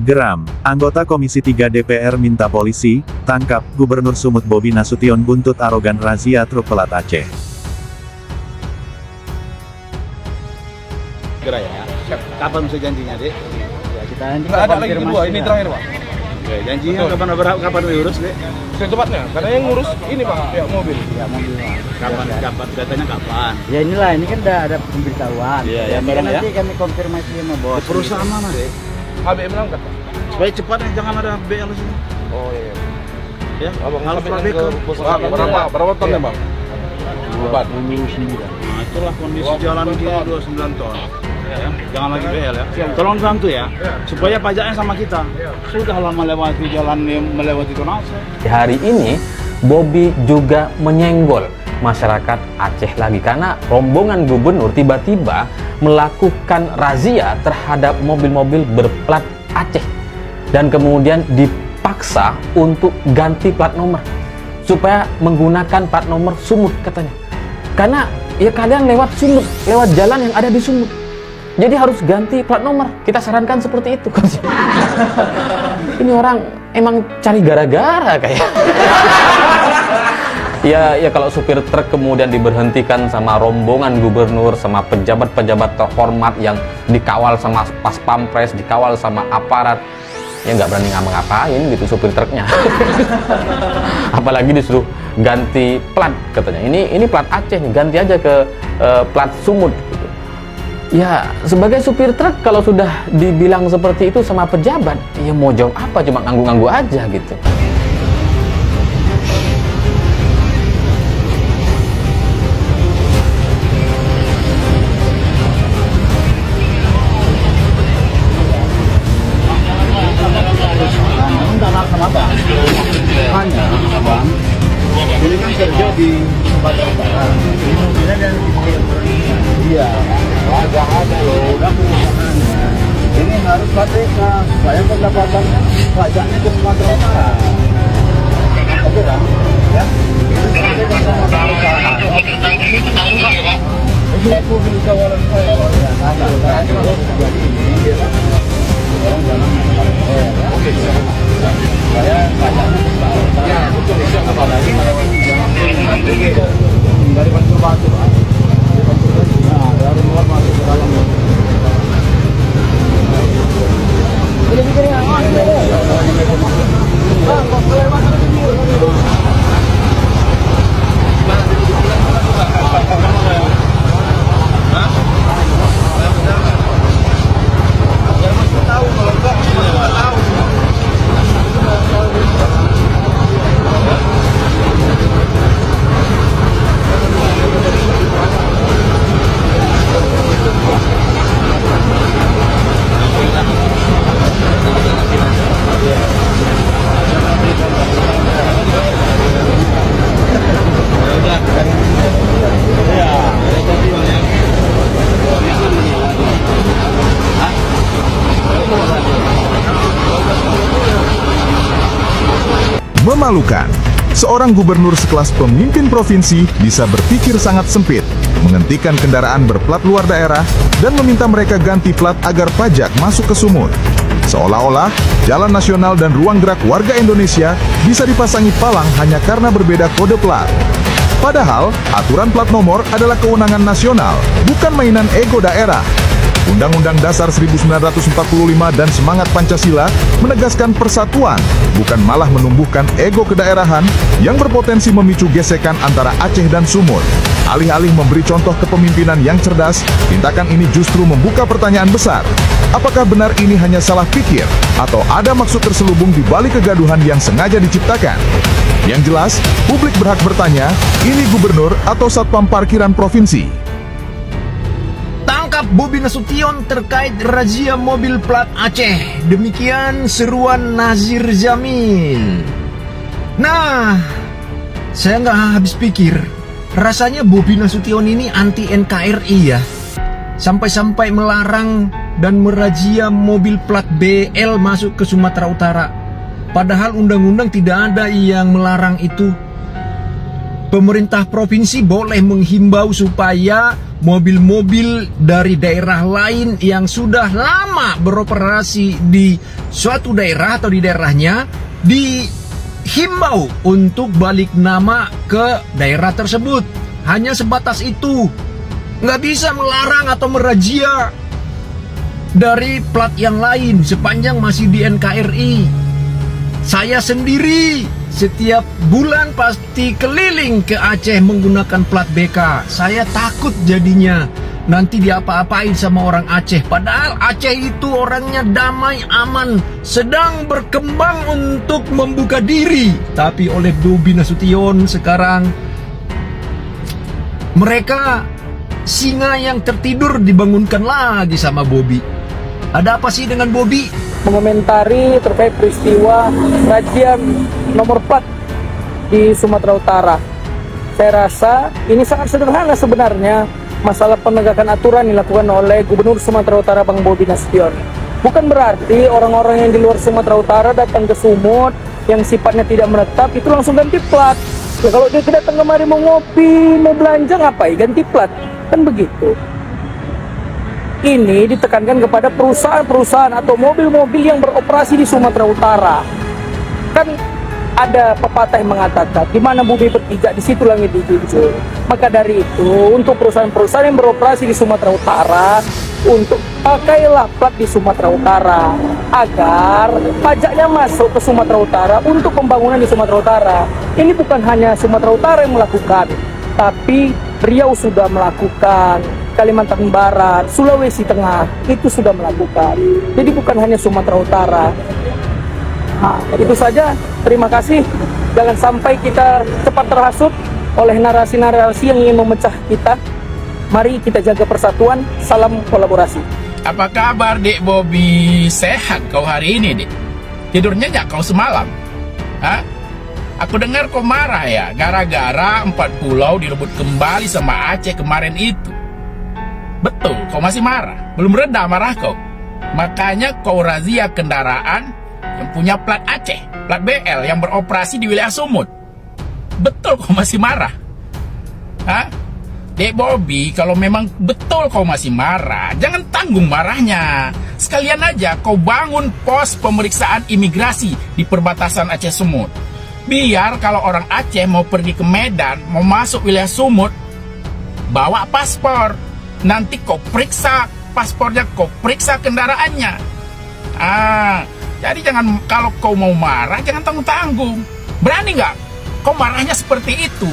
Geram, anggota Komisi 3 DPR minta polisi, tangkap, Gubernur Sumut Bobi Nasution buntut arogan razia truk pelat Aceh. Segera ya. Kapan bisa janjinya, Dek? Ya, kita nanti Nggak ada lagi kedua, ini terakhir, Pak. Oke, janjinya kapan diurus, Dek? Secepatnya, karena yang ngurus ini, Pak, pihak mobil. Ya, mobil, Pak. Kapan? Datanya kapan? Ya inilah, ini kan udah ada pemberitahuan. Iya, ya, Ini tolong ya. nanti kami konfirmasi sama bos. Perusahaan mana, Dek? HBM berangkat, Pak. Supaya cepat nih, jangan ada BL di sini. Oh iya. Ya, Abang harus sampai probek ke bos berapa ton ya, Bang? 29. Nah, itulah kondisi jalan dia 29 ton. Ya, jangan lagi BL ya. Tolong bantu ya, supaya pajaknya sama kita. Sudahlah melewati jalan yang melewati tonase. Hari ini Bobi juga menyenggol masyarakat Aceh lagi karena rombongan gubernur tiba-tiba melakukan razia terhadap mobil-mobil berplat Aceh dan kemudian dipaksa untuk ganti plat nomor supaya menggunakan plat nomor Sumut katanya. Karena ya kalian lewat Sumut, lewat jalan yang ada di Sumut. Jadi harus ganti plat nomor. Kita sarankan seperti itu. Ini orang emang cari gara-gara kayak. Ya kalau supir truk kemudian diberhentikan sama rombongan gubernur, sama pejabat-pejabat terhormat yang dikawal sama pas pampres, dikawal sama aparat, ya nggak berani ngapa-ngapain gitu supir truknya. Apalagi disuruh ganti plat katanya. Ini plat Aceh nih, ganti aja ke plat Sumut. Gitu. Ya sebagai supir truk kalau sudah dibilang seperti itu sama pejabat, ya mau jawab apa, cuma nganggu-nganggu aja gitu. Hanya, Bang, ini kan kerja di Sumatera Utara. Ini mobilnya dari Iya, ada loh, udah pengusahaannya. Ini harus KTK supaya pendapatannya pajaknya ke Sumatera Utara. Oke, Bang? Ya? Itu KTK sama perusahaan. Ini mobil kawalan saya. Ya, ada. Jadi ini orang jalan oke, saya pajaknya ke Sumatera Utara. Ya, betul. Apalagi dari Pasir Batu, Pak. Nah, dari luar masuk ke dalam. Ini bikin yang mana? Bang, kok boleh masuk ke sini? Hah? Ya masih tahu kalau enggak masih tahu. Memalukan, seorang gubernur sekelas pemimpin provinsi bisa berpikir sangat sempit, menghentikan kendaraan berplat luar daerah, dan meminta mereka ganti plat agar pajak masuk ke Sumut. Seolah-olah, jalan nasional dan ruang gerak warga Indonesia bisa dipasangi palang hanya karena berbeda kode plat. Padahal, aturan plat nomor adalah kewenangan nasional, bukan mainan ego daerah. Undang-Undang Dasar 1945 dan semangat Pancasila menegaskan persatuan, bukan malah menumbuhkan ego kedaerahan yang berpotensi memicu gesekan antara Aceh dan Sumut. Alih-alih memberi contoh kepemimpinan yang cerdas, tindakan ini justru membuka pertanyaan besar. Apakah benar ini hanya salah pikir, atau ada maksud terselubung di balik kegaduhan yang sengaja diciptakan? Yang jelas, publik berhak bertanya, ini gubernur atau satpam parkiran provinsi? Tangkap Bobi Nasution terkait razia mobil plat Aceh. Demikian seruan Nazir Jamil. Nah, saya nggak habis pikir. Rasanya Bobi Nasution ini anti NKRI ya. Sampai-sampai melarang dan merazia mobil plat BL masuk ke Sumatera Utara. Padahal undang-undang tidak ada yang melarang itu. pemerintah provinsi boleh menghimbau supaya mobil-mobil dari daerah lain yang sudah lama beroperasi di suatu daerah atau di daerahnya dihimbau untuk balik nama ke daerah tersebut. Hanya sebatas itu. Nggak bisa melarang atau merazia dari plat yang lain sepanjang masih di NKRI. Saya sendiri setiap bulan pasti keliling ke Aceh menggunakan plat BK. Saya takut jadinya nanti diapa-apain sama orang Aceh. Padahal Aceh itu orangnya damai, aman, sedang berkembang untuk membuka diri. Tapi oleh Bobi Nasution sekarang mereka singa yang tertidur dibangunkan lagi sama Bobi. Ada apa sih dengan Bobi? Mengomentari terkait peristiwa razia nomor plat di Sumatera Utara. Saya rasa ini sangat sederhana sebenarnya, masalah penegakan aturan dilakukan oleh Gubernur Sumatera Utara Bang Bobi Nasution. Bukan berarti orang-orang yang di luar Sumatera Utara datang ke Sumut yang sifatnya tidak menetap itu langsung ganti plat. Ya kalau dia datang kemari mau ngopi, mau belanja, ngapain ganti plat? Kan begitu. Ini ditekankan kepada perusahaan-perusahaan atau mobil-mobil yang beroperasi di Sumatera Utara. Kan ada pepatah yang mengatakan, di mana bumi berpijak, di situ langit dijunjung. Maka dari itu, untuk perusahaan-perusahaan yang beroperasi di Sumatera Utara, untuk pakailah plat di Sumatera Utara, agar pajaknya masuk ke Sumatera Utara untuk pembangunan di Sumatera Utara. Ini bukan hanya Sumatera Utara yang melakukan, tapi Riau sudah melakukan, Kalimantan Barat, Sulawesi Tengah itu sudah melakukan. Jadi bukan hanya Sumatera Utara. Nah, itu saja. Terima kasih. Jangan sampai kita cepat terhasut oleh narasi-narasi yang ingin memecah kita. Mari kita jaga persatuan. Salam kolaborasi. Apa kabar, Dek Bobi? Sehat kau hari ini, Dek? Tidurnya nggak kau semalam? Hah? Aku dengar kau marah ya, gara-gara 4 pulau direbut kembali sama Aceh kemarin itu. Betul, kau masih marah. Belum reda marah kau. Makanya kau razia kendaraan yang punya plat Aceh, plat BL yang beroperasi di wilayah Sumut. Betul kau masih marah. Hah? Dek Bobi, kalau memang betul kau masih marah, jangan tanggung marahnya. Sekalian aja kau bangun pos pemeriksaan imigrasi di perbatasan Aceh Sumut. Biar kalau orang Aceh mau pergi ke Medan, mau masuk wilayah Sumut, bawa paspor. Nanti kau periksa paspornya, kau periksa kendaraannya. Jadi jangan, kalau kau mau marah, jangan tanggung-tanggung. Berani nggak? Kau marahnya seperti itu.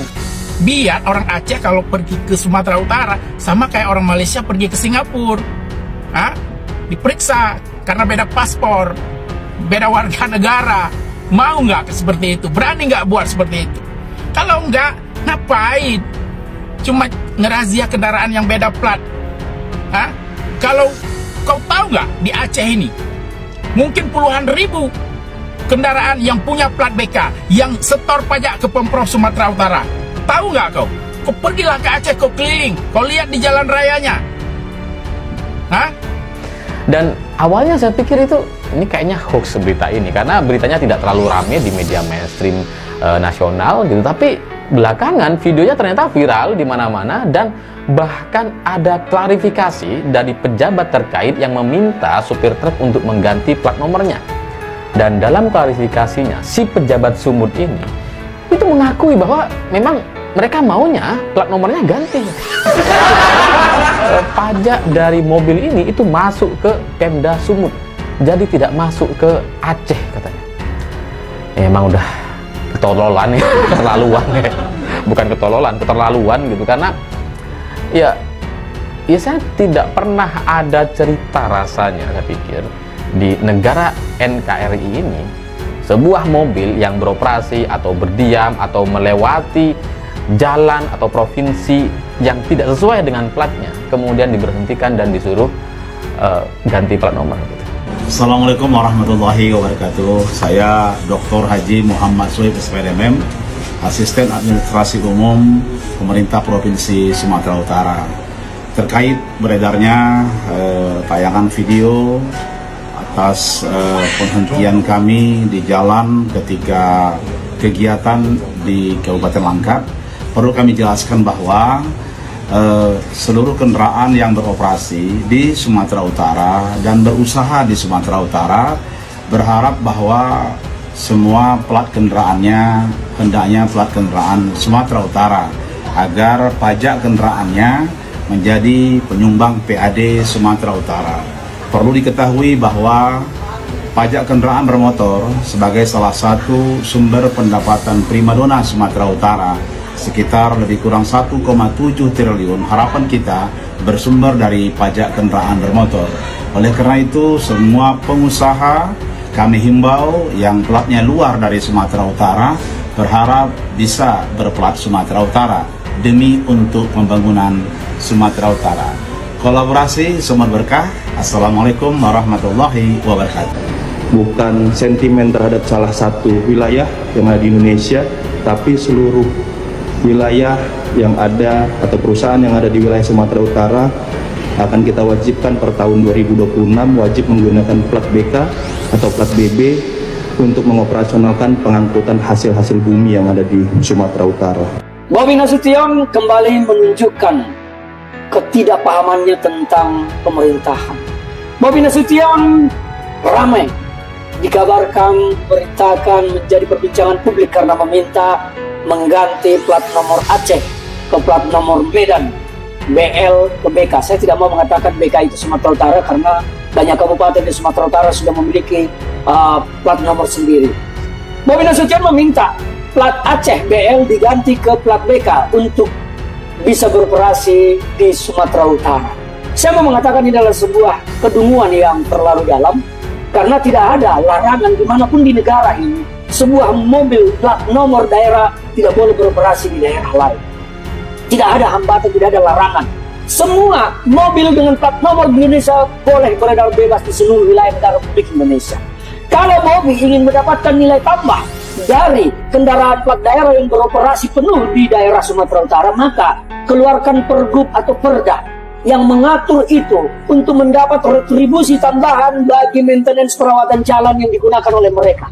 Biar orang Aceh kalau pergi ke Sumatera Utara, sama kayak orang Malaysia pergi ke Singapura. Diperiksa, karena beda paspor, beda warga negara. Mau nggak seperti itu? Berani nggak buat seperti itu? Kalau nggak, ngapain? Cuma ngerazia kendaraan yang beda plat. Kalau kau tahu nggak, di Aceh ini mungkin puluhan ribu kendaraan yang punya plat BK yang setor pajak ke Pemprov Sumatera Utara. Tahu nggak kau? Kau pergilah ke Aceh, kau keliling, kau lihat di jalan rayanya. Dan awalnya saya pikir ini kayaknya hoax berita ini, karena beritanya tidak terlalu rame di media mainstream nasional gitu. Tapi belakangan videonya ternyata viral di mana-mana, dan bahkan ada klarifikasi dari pejabat terkait yang meminta supir truk untuk mengganti plat nomornya. Dan dalam klarifikasinya, si pejabat Sumut ini itu mengakui bahwa memang mereka maunya plat nomornya ganti. Pajak dari mobil ini itu masuk ke Pemda Sumut, jadi tidak masuk ke Aceh katanya. Emang udah ketololan ya, keterlaluan ya. Bukan ketololan, keterlaluan gitu. Karena ya saya tidak pernah ada cerita rasanya, saya pikir, di negara NKRI ini sebuah mobil yang beroperasi atau berdiam atau melewati jalan atau provinsi yang tidak sesuai dengan platnya kemudian diberhentikan dan disuruh ganti plat nomor gitu. Assalamualaikum warahmatullahi wabarakatuh. Saya Dr. Haji Muhammad Suhaib SPDMM, Asisten Administrasi Umum Pemerintah Provinsi Sumatera Utara. Terkait beredarnya tayangan video atas penghentian kami di jalan ketika kegiatan di Kabupaten Langkat, perlu kami jelaskan bahwa seluruh kendaraan yang beroperasi di Sumatera Utara dan berusaha di Sumatera Utara berharap bahwa semua plat kendaraannya hendaknya plat kendaraan Sumatera Utara agar pajak kendaraannya menjadi penyumbang PAD Sumatera Utara. Perlu diketahui bahwa pajak kendaraan bermotor sebagai salah satu sumber pendapatan primadona Sumatera Utara sekitar lebih kurang 1,7 triliun. Harapan kita bersumber dari pajak kendaraan bermotor. Oleh karena itu, semua pengusaha kami himbau yang platnya luar dari Sumatera Utara berharap bisa berplat Sumatera Utara demi untuk pembangunan Sumatera Utara. Kolaborasi sumber berkah. Assalamualaikum warahmatullahi wabarakatuh. Bukan sentimen terhadap salah satu wilayah yang ada di Indonesia, tapi seluruh wilayah yang ada atau perusahaan yang ada di wilayah Sumatera Utara akan kita wajibkan per tahun 2026 wajib menggunakan plat BK atau plat BB untuk mengoperasionalkan pengangkutan hasil-hasil bumi yang ada di Sumatera Utara. Bobi Nasution kembali menunjukkan ketidakpahamannya tentang pemerintahan. Bobi Nasution ramai dikabarkan, beritakan menjadi perbincangan publik karena meminta mengganti plat nomor Aceh ke plat nomor Medan, BL ke BK. Saya tidak mau mengatakan BK itu Sumatera Utara karena banyak kabupaten di Sumatera Utara sudah memiliki plat nomor sendiri. Bobi Nasution meminta plat Aceh BL diganti ke plat BK untuk bisa beroperasi di Sumatera Utara. Saya mau mengatakan ini adalah sebuah kedunguan yang terlalu dalam karena tidak ada larangan dimanapun di negara ini sebuah mobil plat nomor daerah tidak boleh beroperasi di daerah lain. Tidak ada hambatan, tidak ada larangan. Semua mobil dengan plat nomor di Indonesia boleh beredar bebas di seluruh wilayah negara Republik Indonesia. Kalau Bobi ingin mendapatkan nilai tambah dari kendaraan plat daerah yang beroperasi penuh di daerah Sumatera Utara, maka keluarkan pergub atau perda yang mengatur itu untuk mendapat retribusi tambahan bagi maintenance perawatan jalan yang digunakan oleh mereka.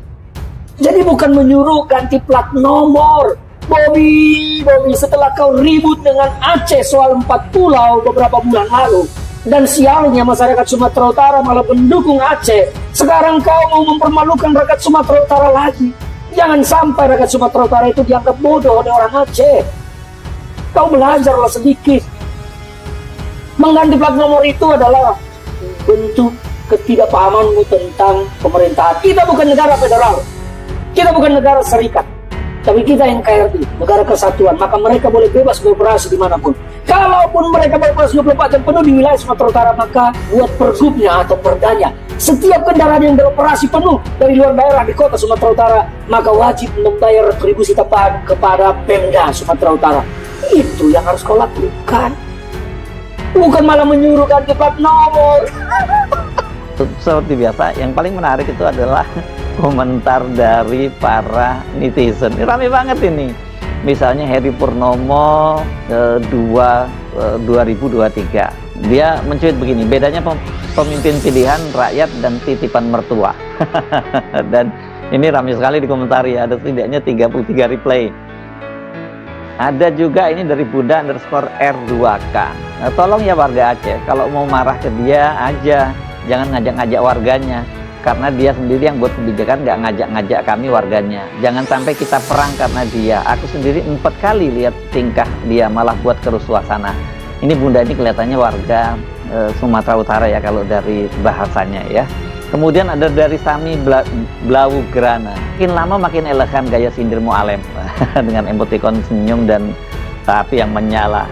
Jadi bukan menyuruh ganti plat nomor. Bobi, setelah kau ribut dengan Aceh soal 4 pulau beberapa bulan lalu, dan sialnya masyarakat Sumatera Utara malah mendukung Aceh, sekarang kau mau mempermalukan rakyat Sumatera Utara lagi. Jangan sampai rakyat Sumatera Utara itu dianggap bodoh oleh orang Aceh. Kau belajarlah sedikit. Mengganti plat nomor itu adalah bentuk ketidakpahamanmu tentang pemerintahan. Kita bukan negara federal, kita bukan negara serikat, tapi kita yang KRI, negara kesatuan. Maka mereka boleh bebas beroperasi dimanapun. Kalaupun mereka beroperasi 24 jam penuh di wilayah Sumatera Utara, maka buat pergubnya atau perdanya, setiap kendaraan yang beroperasi penuh dari luar daerah di kota Sumatera Utara, maka wajib membayar retribusi tambahan kepada Pemda Sumatera Utara. Itu yang harus kau lakukan. Bukan malah menyuruh ganti plat nomor. Seperti biasa, yang paling menarik itu adalah komentar dari para netizen. Ini rame banget ini. Misalnya Heri Purnomo 2023. Dia mencuit begini, bedanya pemimpin pilihan, rakyat, dan titipan mertua. Dan ini ramai sekali di komentar ya, ada setidaknya 33 replay. Ada juga ini dari Buddha_R2K. Nah, tolong ya warga Aceh, kalau mau marah ke dia aja, jangan ngajak-ngajak warganya. Karena dia sendiri yang buat kebijakan, nggak ngajak-ngajak kami warganya. Jangan sampai kita perang karena dia. Aku sendiri 4 kali lihat tingkah dia, malah buat kerusuhan sana. Ini Bunda ini kelihatannya warga Sumatera Utara ya, kalau dari bahasanya ya. Kemudian ada dari Sami Blaugrana. Makin lama makin elegan gaya sindir Mu'alem dengan emotikon senyum dan api yang menyala.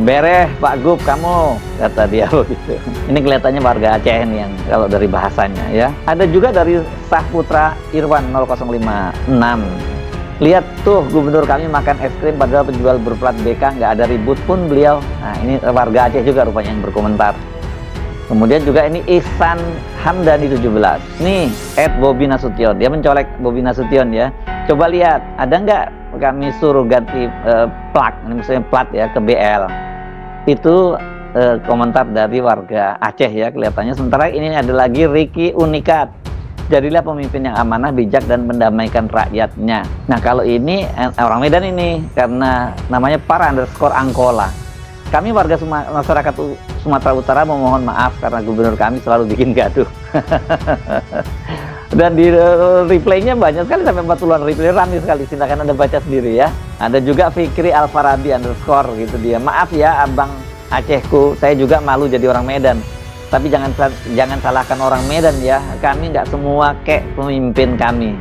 Bereh Pak Gub kamu, kata dia begitu. Ini kelihatannya warga Aceh nih yang kalau dari bahasanya ya. Ada juga dari Sahputra Irwan 0056. Lihat tuh gubernur kami makan es krim padahal penjual berplat BK, nggak ada ribut pun beliau. Nah ini warga Aceh juga rupanya yang berkomentar. Kemudian juga ini Ihsan Hamdani 17. Nih @Bobi Nasution, dia mencolek Bobi Nasution ya. Coba lihat, ada nggak kami suruh ganti plat, ini misalnya plat ya ke BL. Itu komentar dari warga Aceh ya kelihatannya. Sementara ini ada lagi Ricky Unikat. jadilah pemimpin yang amanah, bijak, dan mendamaikan rakyatnya. Nah, kalau ini orang Medan ini, karena namanya _Angkola. Kami warga masyarakat Sumatera Utara memohon maaf karena gubernur kami selalu bikin gaduh. Dan di replaynya banyak sekali, sampai 40-an replay, ramai sekali. Silakan Anda baca sendiri ya. Ada juga Fikri Alfarabi _ gitu dia. Maaf ya Abang Acehku, saya juga malu jadi orang Medan. Tapi jangan salahkan orang Medan ya. Kami nggak semua kayak pemimpin kami.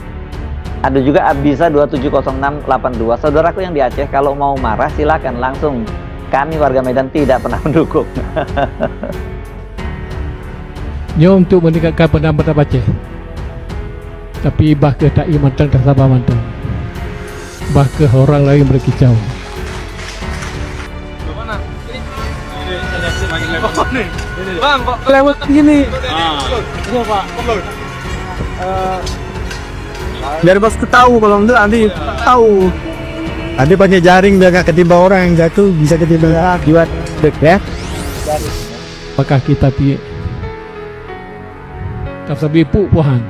Ada juga Abisa 270682. Saudaraku yang di Aceh, kalau mau marah silakan langsung. Kami warga Medan tidak pernah mendukung. Ini untuk meningkatkan pendapatan Aceh. Tapi bah ke tak mantang tak sabar mantang. Bah ke orang lain berkicau. Bang, kok lewat gini. Iya, Pak. Biar bos tahu, kalau enggak nanti tahu. Ada pakai jaring biar gak ketimpa orang yang jatuh, bisa ketimpa akibat dek ya. Apakah kita pi tak sabi puhan.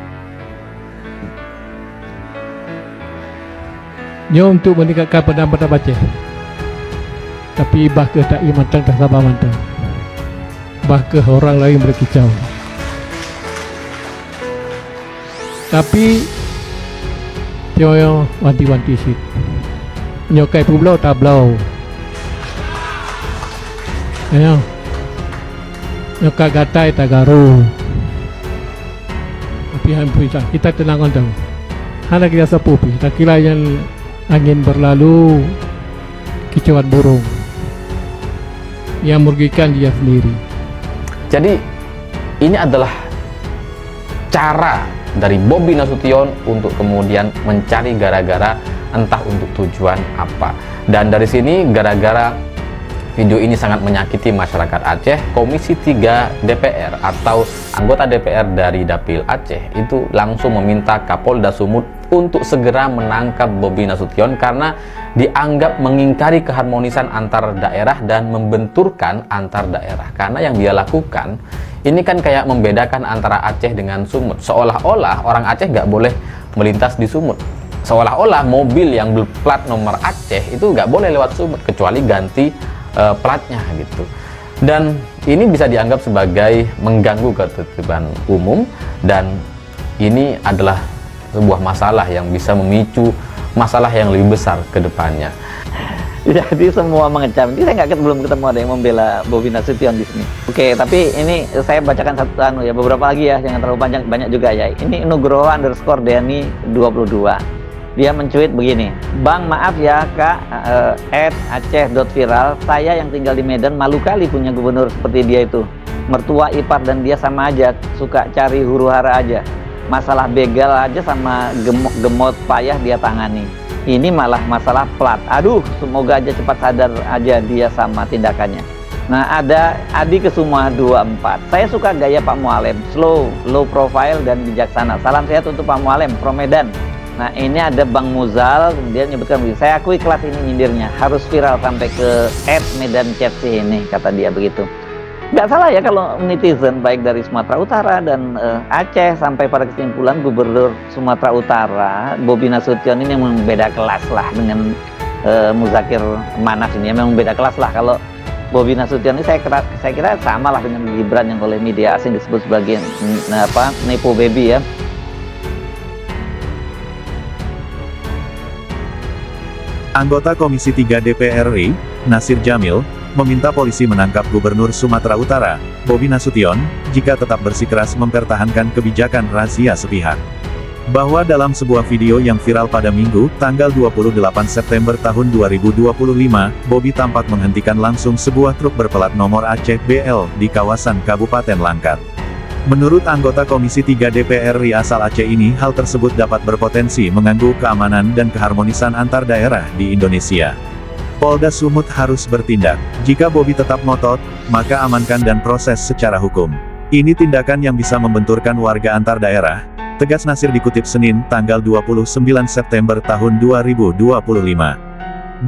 Ini untuk meningkatkan pendapatan Aceh. Tapi bah ke tak mantang tak sabar mantang. Bah ke orang lain berkicau. Tapi yo wanti-wanti sih. Nyokai publau tak blau. Ayo. Nyokai gatai tak garu. Tapi hampir kita tenang on tahu. Hana kita sepupi. Tak kira yang angin berlalu, kicauan burung yang merugikan dia sendiri. Jadi ini adalah cara dari Bobi Nasution untuk kemudian mencari gara-gara, entah untuk tujuan apa. Dan dari sini, gara-gara video ini sangat menyakiti masyarakat Aceh, Komisi 3 DPR atau anggota DPR dari Dapil Aceh itu langsung meminta Kapolda Sumut untuk segera menangkap Bobi Nasution karena dianggap mengingkari keharmonisan antar daerah dan membenturkan antar daerah. Karena yang dia lakukan ini kan kayak membedakan antara Aceh dengan Sumut. Seolah-olah orang Aceh nggak boleh melintas di Sumut. Seolah-olah mobil yang berplat nomor Aceh itu nggak boleh lewat Sumut kecuali ganti platnya gitu. Dan ini bisa dianggap sebagai mengganggu ketertiban umum, dan ini adalah sebuah masalah yang bisa memicu masalah yang lebih besar ke depannya. Jadi semua mengecam. Ini saya belum ketemu ada yang membela Bobi Nasution di sini. Oke, tapi ini saya bacakan satu ya, beberapa lagi ya, jangan terlalu panjang, banyak juga ya. Ini Nugroho _Deni 22. Dia mencuit begini, Bang maaf ya kak, @aceh.viral, saya yang tinggal di Medan malu kali punya gubernur seperti dia itu. Mertua ipar dan dia sama aja, suka cari huru-hara aja. Masalah begal aja sama gemot payah dia tangani. Ini malah masalah plat. Aduh, semoga aja cepat sadar aja dia sama tindakannya. Nah, ada Adi Kesuma 24. Saya suka gaya Pak Mualem, slow, low profile dan bijaksana. Salam sehat untuk Pak Mualem, from Medan. Nah, ini ada Bang Muzal, dia menyebutkan begini, saya akui kelas ini nyindirnya, harus viral sampai ke @medancetc ini, kata dia begitu. Nggak salah ya kalau netizen, baik dari Sumatera Utara dan Aceh, sampai pada kesimpulan Gubernur Sumatera Utara, Bobi Nasution ini memang beda kelas lah dengan Muzakir Manas ini, memang beda kelas lah. Kalau Bobi Nasution ini saya kira sama lah dengan Gibran yang oleh media asing disebut sebagai Nepo Baby ya. Anggota Komisi 3 DPR RI, Nasir Jamil, meminta polisi menangkap Gubernur Sumatera Utara, Bobi Nasution, jika tetap bersikeras mempertahankan kebijakan razia sepihak. Bahwa dalam sebuah video yang viral pada Minggu, tanggal 28 September tahun 2025, Bobi tampak menghentikan langsung sebuah truk berplat nomor Aceh BL di kawasan Kabupaten Langkat. Menurut anggota Komisi 3 DPR RI asal Aceh ini, hal tersebut dapat berpotensi mengganggu keamanan dan keharmonisan antar daerah di Indonesia. Polda Sumut harus bertindak. Jika Bobi tetap ngotot, maka amankan dan proses secara hukum. Ini tindakan yang bisa membenturkan warga antar daerah, tegas Nasir dikutip Senin, tanggal 29 September tahun 2025.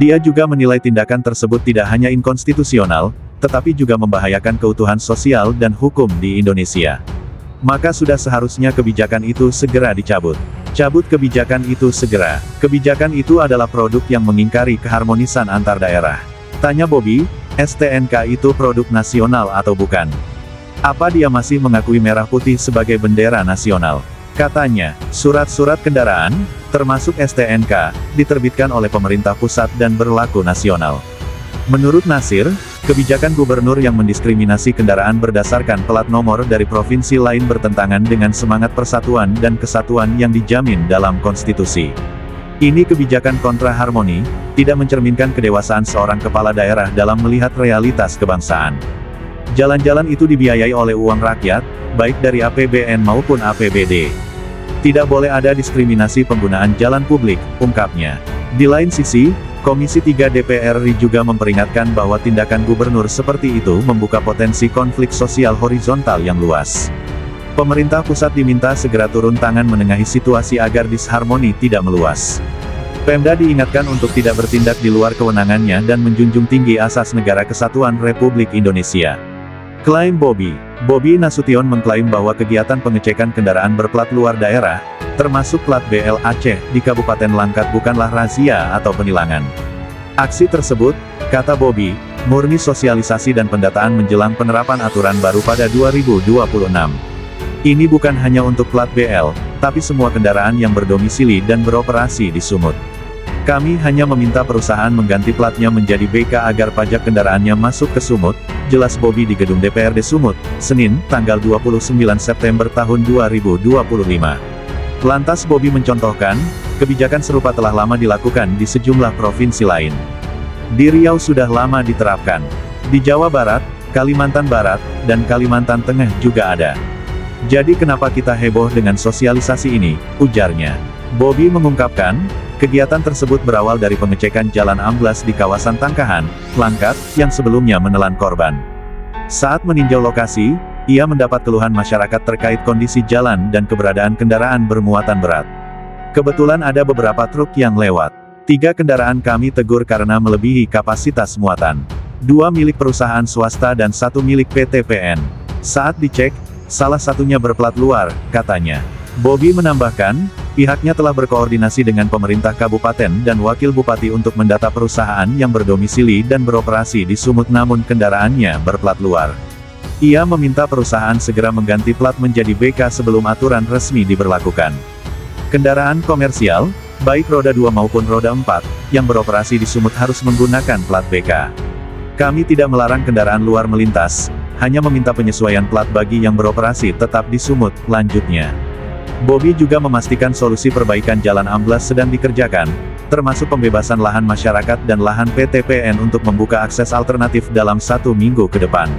Dia juga menilai tindakan tersebut tidak hanya inkonstitusional, tetapi juga membahayakan keutuhan sosial dan hukum di Indonesia. Maka sudah seharusnya kebijakan itu segera dicabut. Cabut kebijakan itu segera. Kebijakan itu adalah produk yang mengingkari keharmonisan antar daerah. Tanya Bobi, STNK itu produk nasional atau bukan? Apa dia masih mengakui merah putih sebagai bendera nasional? Katanya, surat-surat kendaraan, termasuk STNK, diterbitkan oleh pemerintah pusat dan berlaku nasional. Menurut Nasir, kebijakan gubernur yang mendiskriminasi kendaraan berdasarkan plat nomor dari provinsi lain bertentangan dengan semangat persatuan dan kesatuan yang dijamin dalam konstitusi. Ini kebijakan kontra harmoni, tidak mencerminkan kedewasaan seorang kepala daerah dalam melihat realitas kebangsaan. Jalan-jalan itu dibiayai oleh uang rakyat, baik dari APBN maupun APBD. Tidak boleh ada diskriminasi penggunaan jalan publik, ungkapnya. Di lain sisi, Komisi 3 DPR RI juga memperingatkan bahwa tindakan gubernur seperti itu membuka potensi konflik sosial horizontal yang luas. Pemerintah pusat diminta segera turun tangan menengahi situasi agar disharmoni tidak meluas. Pemda diingatkan untuk tidak bertindak di luar kewenangannya dan menjunjung tinggi asas negara kesatuan Republik Indonesia. Klaim Bobi Nasution mengklaim bahwa kegiatan pengecekan kendaraan berplat luar daerah, termasuk plat BL Aceh, di Kabupaten Langkat bukanlah razia atau penilangan. Aksi tersebut, kata Bobi, murni sosialisasi dan pendataan menjelang penerapan aturan baru pada 2026. Ini bukan hanya untuk plat BL, tapi semua kendaraan yang berdomisili dan beroperasi di Sumut. Kami hanya meminta perusahaan mengganti platnya menjadi BK agar pajak kendaraannya masuk ke Sumut, jelas Bobi di gedung DPRD Sumut, Senin, tanggal 29 September tahun 2025. Lantas Bobi mencontohkan, kebijakan serupa telah lama dilakukan di sejumlah provinsi lain. Di Riau sudah lama diterapkan. Di Jawa Barat, Kalimantan Barat, dan Kalimantan Tengah juga ada. Jadi kenapa kita heboh dengan sosialisasi ini, ujarnya. Bobi mengungkapkan, kegiatan tersebut berawal dari pengecekan jalan amblas di kawasan Tangkahan, Langkat, yang sebelumnya menelan korban. Saat meninjau lokasi, ia mendapat keluhan masyarakat terkait kondisi jalan dan keberadaan kendaraan bermuatan berat. Kebetulan ada beberapa truk yang lewat. 3 kendaraan kami tegur karena melebihi kapasitas muatan. 2 milik perusahaan swasta dan 1 milik PT PN. Saat dicek, salah satunya berplat luar, katanya. Bobi menambahkan, pihaknya telah berkoordinasi dengan pemerintah kabupaten dan wakil bupati untuk mendata perusahaan yang berdomisili dan beroperasi di Sumut namun kendaraannya berplat luar. Ia meminta perusahaan segera mengganti plat menjadi BK sebelum aturan resmi diberlakukan. Kendaraan komersial, baik roda 2 maupun roda 4, yang beroperasi di Sumut harus menggunakan plat BK. Kami tidak melarang kendaraan luar melintas, hanya meminta penyesuaian plat bagi yang beroperasi tetap di Sumut, lanjutnya. Bobi juga memastikan solusi perbaikan jalan amblas sedang dikerjakan, termasuk pembebasan lahan masyarakat dan lahan PT PN untuk membuka akses alternatif dalam 1 minggu ke depan.